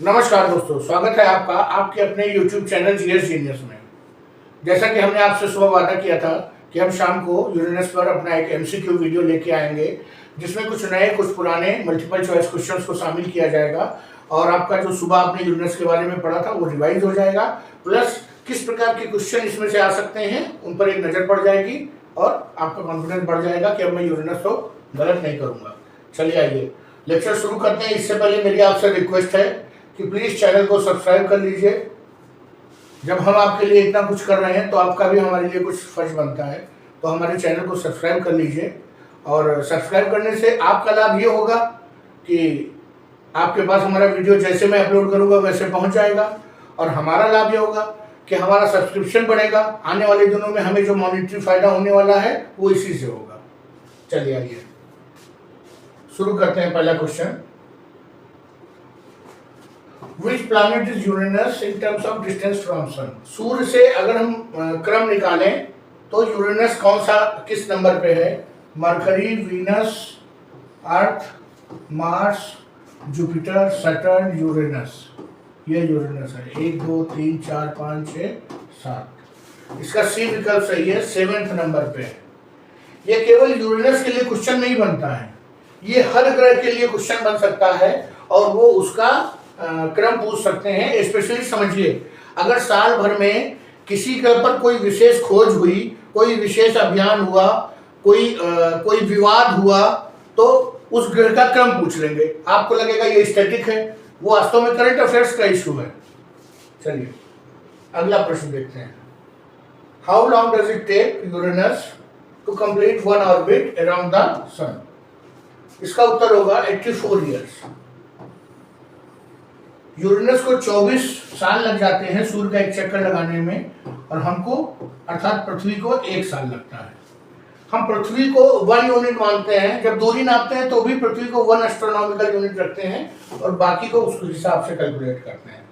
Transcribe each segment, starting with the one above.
नमस्कार दोस्तों, स्वागत है आपका आपके अपने YouTube चैनल जीएस जीनियस में। जैसा कि हमने आपसे सुबह वादा किया था कि हम शाम को यूरेनस पर अपना एक एमसीक्यू वीडियो लेके आएंगे, जिसमें कुछ नए कुछ पुराने मल्टीपल चॉइस क्वेश्चंस को शामिल किया जाएगा और आपका जो सुबह आपने यूरेनस के बारे में पढ़ा था वो रिवाइज हो जाएगा। प्लस किस प्रकार के क्वेश्चन इसमें से आ सकते हैं उन पर एक नज़र पड़ जाएगी और आपका कॉन्फिडेंस बढ़ जाएगा कि अब मैं यूरेनस तो गलत नहीं करूँगा। चलिए आइए लेक्चर शुरू करते हैं। इससे पहले मेरी आपसे रिक्वेस्ट है कि प्लीज़ चैनल को सब्सक्राइब कर लीजिए। जब हम आपके लिए इतना कुछ कर रहे हैं तो आपका भी हमारे लिए कुछ फर्ज बनता है, तो हमारे चैनल को सब्सक्राइब कर लीजिए। और सब्सक्राइब करने से आपका लाभ ये होगा कि आपके पास हमारा वीडियो जैसे मैं अपलोड करूँगा वैसे पहुँच जाएगा, और हमारा लाभ ये होगा कि हमारा सब्सक्रिप्शन बढ़ेगा। आने वाले दिनों में हमें जो मॉनेटरी फ़ायदा होने वाला है वो इसी से होगा। चलिए आइए शुरू करते हैं। पहला question, Which planet is Uranus in terms of distance from Sun? सूर्य से अगर हम क्रम निकालें तो यूरेनस कौन सा किस नंबर पे है? मरकरी, वीनस, अर्थ, मार्स, जुपिटर, सैटर्न, यूरेनस। ये यूरेनस है। 1 2 3 4 5 6 7। इसका सी विकल्प सही है, 7वें नंबर पे है। ये केवल यूरेनस के लिए क्वेश्चन नहीं बनता है, ये हर ग्रह के लिए क्वेश्चन बन सकता है और वो उसका क्रम पूछ सकते हैं। स्पेशली समझिए, अगर साल भर में किसी ग्रह पर कोई विशेष खोज हुई, कोई विशेष अभियान हुआ, कोई विवाद हुआ, तो उस ग्रह का क्रम पूछ लेंगे। आपको लगेगा ये स्टैटिक है, वो वास्तव में करंट अफेयर्स का इशू है। चलिए अगला प्रश्न देखते हैं। How long does it take Uranus to complete one orbit around the sun? इसका उत्तर होगा 84 ईयर्स। यूरेनस को 24 साल लग जाते हैं सूर्य का एक चक्कर लगाने में, और हमको अर्थात पृथ्वी को 1 साल लगता है। हम पृथ्वी को 1 यूनिट मानते हैं, जब दूरी नापते हैं तो भी पृथ्वी को 1 एस्ट्रोनॉमिकल यूनिट रखते हैं और बाकी को उसके हिसाब से कैलकुलेट करते हैं।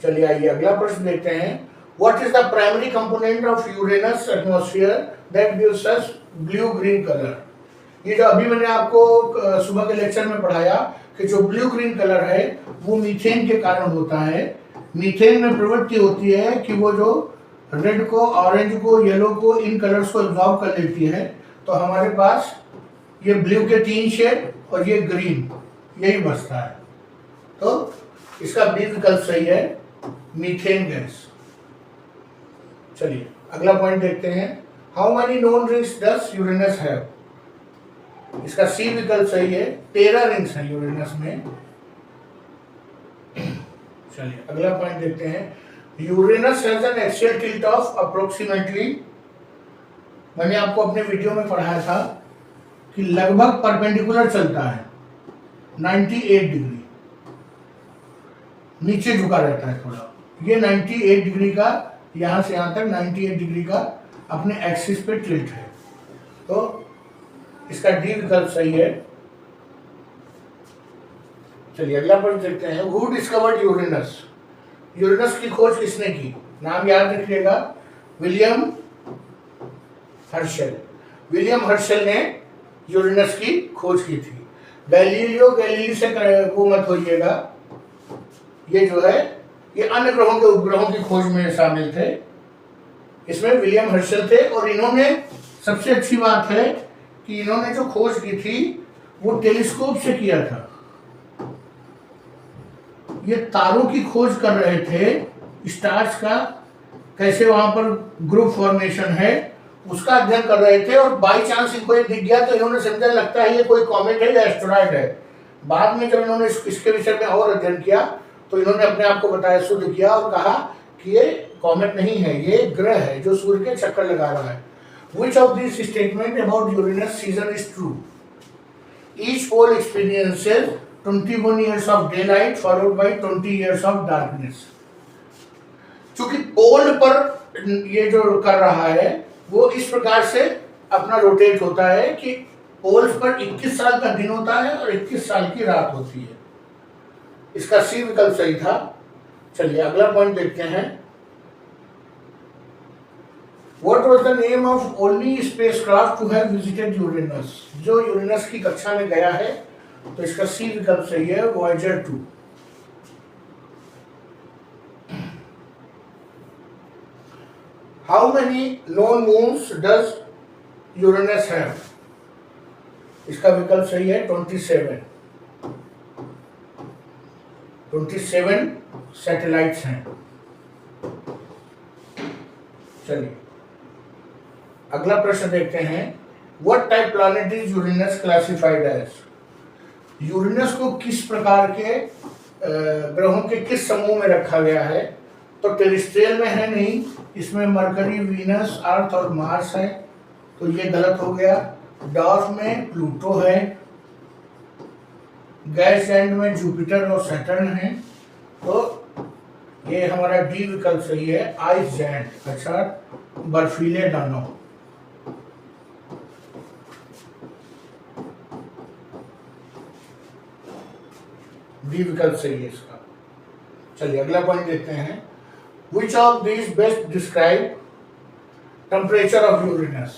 चलिए आइए अगला प्रश्न देखते हैं। What is the primary component of Uranus atmosphere that gives us blue green colour? ये जो अभी मैंने आपको सुबह के लेक्चर में पढ़ाया कि जो ब्लू ग्रीन कलर है वो मीथेन के कारण होता है। मीथेन में प्रवृत्ति होती है कि वो जो रेड को, ऑरेंज को, येलो को, इन कलर्स को एब्जॉर्ब कर लेती है। तो हमारे पास ये ब्लू के 3 शेड और ये ग्रीन, यही बचता है। तो इसका बी विकल्प सही है, मीथेन गैस। चलिए अगला पॉइंट देखते हैं। How many known rings does Uranus have? इसका सी विकल्प सही है, 13 रिंग्स हैं यूरेनस में। चलिए अगला पॉइंट देखते हैं। Uranus has an axial tilt of approximately, मैंने आपको अपने वीडियो में पढ़ाया था कि लगभग परपेंडिकुलर चलता है, 98 डिग्री नीचे झुका रहता है थोड़ा। ये 98 डिग्री का, यहां से यहां तक 98 डिग्री का अपने एक्सिस पे टिल्ट है। तो इसका डी विकल्प सही है। चलिए अगला प्रश्न देखते हैं। Who discovered Uranus? यूरेनस की खोज किसने की? नाम याद रखिएगा, विलियम हर्शल। विलियम हर्शल ने यूरेनस की खोज की थी। गैलीलियो गैलीली से वो मत होइएगा, ये जो है ये अन्य ग्रहों के उपग्रहों की खोज में शामिल थे। इसमें विलियम हर्शल थे, और इन्होंने, सबसे अच्छी बात है कि इन्होंने जो खोज की थी वो टेलीस्कोप से किया था। ये तारों की खोज कर रहे थे, स्टार्स का कैसे वहां पर ग्रुप फॉर्मेशन है उसका अध्ययन कर रहे थे। और बाई चांस इनको ये दिख गया तो इन्होंने समझा लगता है ये कोई कॉमेट है या एस्टेरॉयड है। बाद में जब इन्होंने इसके विषय में और अध्ययन किया तो इन्होंने अपने आप को बताया, शुद्ध किया और कहा कि ये कॉमेट नहीं है, ये ग्रह है जो सूर्य के चक्कर लगा रहा है। Which of these statements about Uranus season is true? Each pole experiences 21 years of daylight followed by 20 years of darkness. चूंकि पोल पर ये जो कर रहा है वो इस प्रकार से अपना रोटेट होता है कि पोल्स पर 21 साल का दिन होता है और 21 साल की रात होती है। इसका सी विकल्प सही था। चलिए अगला पॉइंट देखते हैं। What was the name of only spacecraft to have visited Uranus? जो यूरेनस की कक्षा में गया है, तो इसका सी विकल्प सही है, Voyager 2। How many known moons does Uranus have? इसका विकल्प सही है 27। 27 सैटेलाइट्स हैं। चलिए अगला प्रश्न देखते हैं। What type planet is Uranus classified as? Uranus को किस प्रकार के ग्रहों के किस समूह में रखा गया है? तो टेरेस्ट्रियल में है नहीं, इसमें मरकरी, वीनस, अर्थ और मार्स है, तो ये गलत हो गया। डॉर्फ में प्लूटो है। गैस एंड में जुपिटर और सैटर्न है, तो ये हमारा डी विकल्प सही है, आइस जैंट अर्थात बर्फीले दानव। डी विकल्प सही है इसका। चलिए अगला पॉइंट देखते हैं। Which of these best describe temperature of Uranus?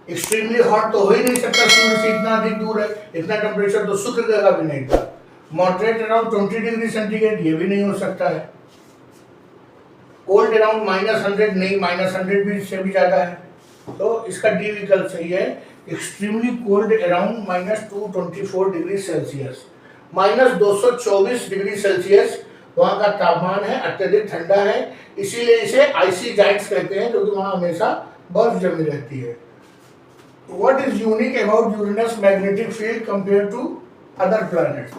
Extremely hot तो हो ही नहीं सकता, सूर्य से इतना अधिक दूर है, इतना टेम्परेचर तो शुक्र ग्रह का भी नहीं था। मॉडरेट अराउंड 20 डिग्री सेंटीग्रेड, ये भी नहीं हो सकता है। कोल्ड अराउंड -100 नहीं, -100 भी इससे भी ज्यादा है, तो इसका डी विकल्प सही है, extremely cold around -224 degree Celsius. -224 degree Celsius वहाँ का तापमान है, अत्यधिक ठंडा है, इसीलिए इसे आइसी जाइंट्स कहते हैं, क्योंकि वहाँ हमेशा बर्फ जमी रहती है। What is unique about Uranus magnetic field compared to other planets?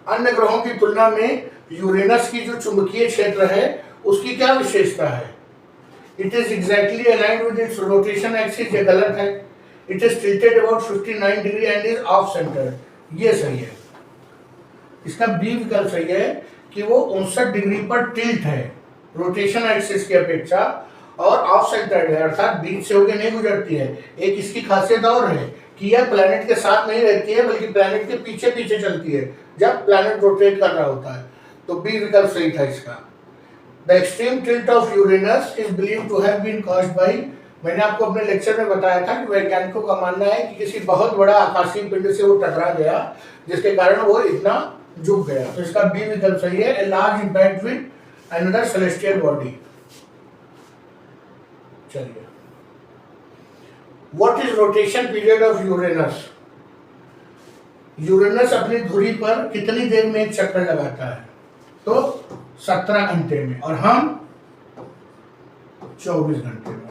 अन्य ग्रहों की तुलना में यूरेनस की जो चुंबकीय क्षेत्र है उसकी क्या विशेषता है? It is exactly aligned with its rotation axis, ये गलत है। It is tilted about 59 degree and is off center, ये सही है। इसका बी विकल्प सही है कि वो 59 डिग्री पर टिल्ट है रोटेशन एक्सिस की अपेक्षा, और ऑफ सेंटर्ड है अर्थात बीच से होकर नहीं गुजरती है। एक इसकी खासियत और है कि यह प्लैनेट के साथ नहीं रहती है, बल्कि प्लैनेट के पीछे पीछे चलती है जब प्लैनेट रोटेट कर रहा होता है, तो बी विकल्प सही था इसका। The extreme tilt of Uranus is believed to have been caused by, मैंने आपको अपने लेक्चर में बताया था कि वैज्ञानिकों का मानना है कि किसी बहुत बड़ा आकाशीय पिंड से वो टकरा गया, जिसके कारण वो इतना झुक गया, तो इसका बी विकल्प सही है, a large impact with another celestial body. चलिए, what is rotation period of Uranus? Uranus अपनी धुरी पर कितनी देर में एक चक्कर लगाता है? तो 17 घंटे में, और हम 24 घंटे में।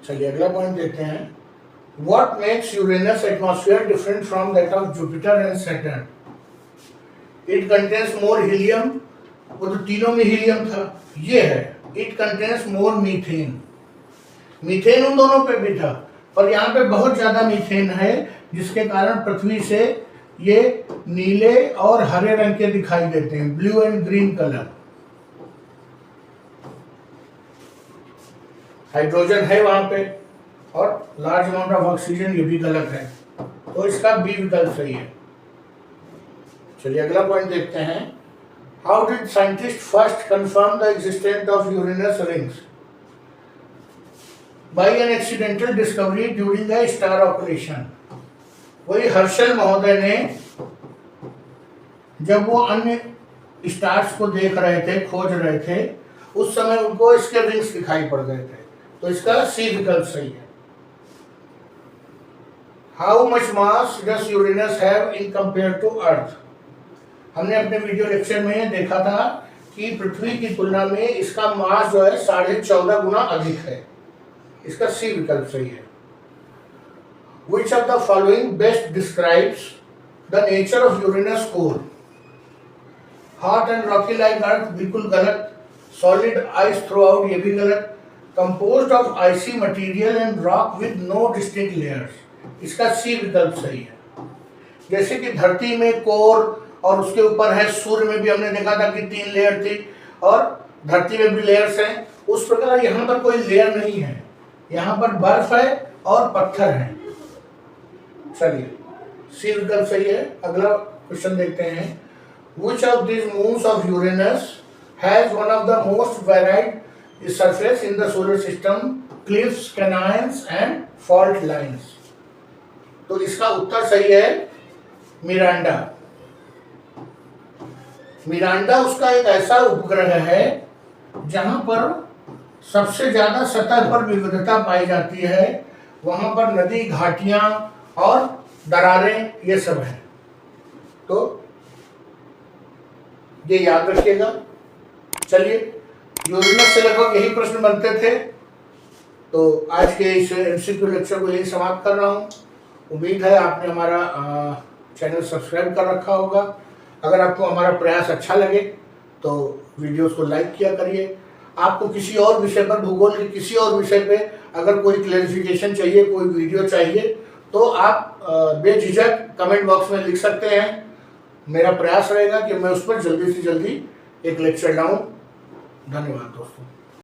चलिए अगला पॉइंट देखते हैं। What makes Uranus atmosphere different from that of Jupiter and Saturn? It contains more helium, वो तो तीनों में हीलियम था, ये है। It contains more methane, methane उन दोनों पे भी था, पर यहाँ पे बहुत ज्यादा मीथेन है, जिसके कारण पृथ्वी से ये नीले और हरे रंग के दिखाई देते हैं, blue and green colour. Hydrogen है वहां पे और लार्ज अमाउंट ऑफ ऑक्सीजन, ये भी गलत है, तो इसका बी विकल्प सही है। चलिए अगला पॉइंट देखते हैं। How did scientist first confirm the existence of Uranus rings? By an accidental discovery during the star operation. वही हर्शल महोदय ने जब वो अन्य स्टार्स को देख रहे थे, खोज रहे थे, उस समय उनको इसके रिंग्स दिखाई पड़ गए थे, तो इसका सी विकल्प सही है। How much mass does Uranus have in compare to earth? हमने अपने वीडियो लेक्चर में देखा था कि पृथ्वी की तुलना में इसका मास जो है 14.5 गुना अधिक है, इसका सी विकल्प सही है। Which of the following best describes the nature of Uranus core? Hot and rocky like Earth, बिल्कुल गलत। Solid ice throughout, ये भी गलत। Composed of icy material and rock with no distinct layers, इसका सी विकल्प सही है। जैसे कि धरती में कोर और उसके ऊपर है, सूर्य में भी हमने देखा था कि 3 लेयर थी और धरती में भी लेयर्स हैं, उस प्रकार यहाँ पर कोई लेयर नहीं है, यहाँ पर बर्फ है और पत्थर है। चलिए सी विकल्प सही है। अगला क्वेश्चन देखते हैं। Which of these moons of Uranus has one of the most varied surface in the solar system, cliffs, canyons and fault lines? तो इसका उत्तर सही है मिरांडा। मिरांडा उसका एक ऐसा उपग्रह है जहां पर सबसे ज्यादा सतह पर विविधता पाई जाती है, वहां पर नदी, घाटियां और दरारें ये सब है। तो ये याद रखिएगा। चलिए, यूरेनस से लगभग यही प्रश्न बनते थे, तो आज के इस एमसीक्यू लेक्चर को यही समाप्त कर रहा हूँ। उम्मीद है आपने हमारा चैनल सब्सक्राइब कर रखा होगा। अगर आपको हमारा प्रयास अच्छा लगे तो वीडियोस को लाइक किया करिए। आपको किसी और विषय पर, भूगोल के किसी और विषय पे अगर कोई क्लैरिफिकेशन चाहिए, कोई वीडियो चाहिए, तो आप बेझिझक कमेंट बॉक्स में लिख सकते हैं। मेरा प्रयास रहेगा कि मैं उस पर जल्दी से जल्दी एक लेक्चर लाऊं। धन्यवाद दोस्तों।